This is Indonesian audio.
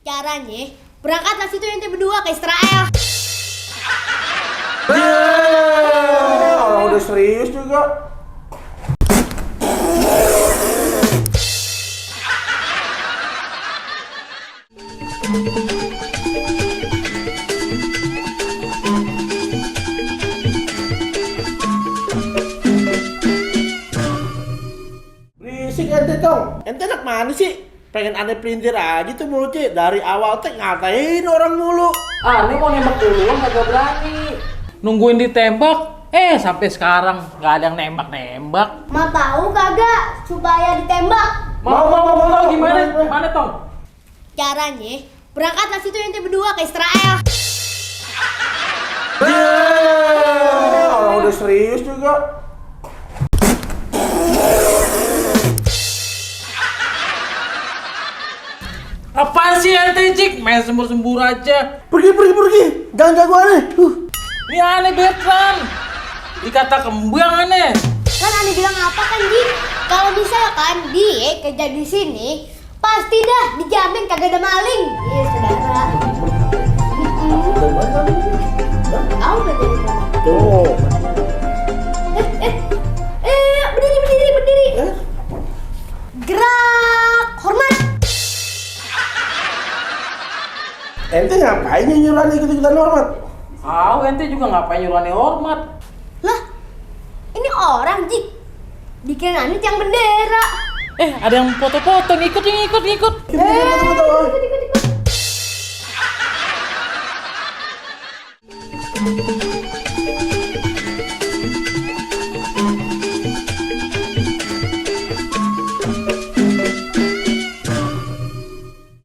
Caranya, berangkatlah situ ente berdua ke Israel. Orang udah serius juga. Berisik ente dong. Ente anak mana sih? Pengen aneh pelintir aja tuh mulutnya. Dari awal teh ngatain orang mulu. Ini mau nembak duluan kagak berani. Nungguin ditembak, sampai sekarang nggak ada yang nembak-nembak. Mau tahu kagak supaya ditembak? Mau gimana? Gimana Tong? Caranya, berangkatlah situ ente berdua ke Israel. Orang udah serius juga. Apaan sih ente Cik? Main sembur-sembur aja. Pergi. Jangan ganggu aneh. Ini aneh Bertrand. Dikata kembang aneh. Kan aneh bilang apa kan, Ji? Kalau misalkan dia kerja di sini, pasti dah dijamin kagak ada maling. Iya, saudara. Tahu gak dari mana? Tuh. Berdiri. Gerak, hormat. Ente ngapain nyuruh ikut-ikutan hormat? Ente juga ngapain nyuruh aneh hormat? Lah, ini orang, Ji. Dikira aneh tiang bendera. Ada yang foto-foto ngikut. Kita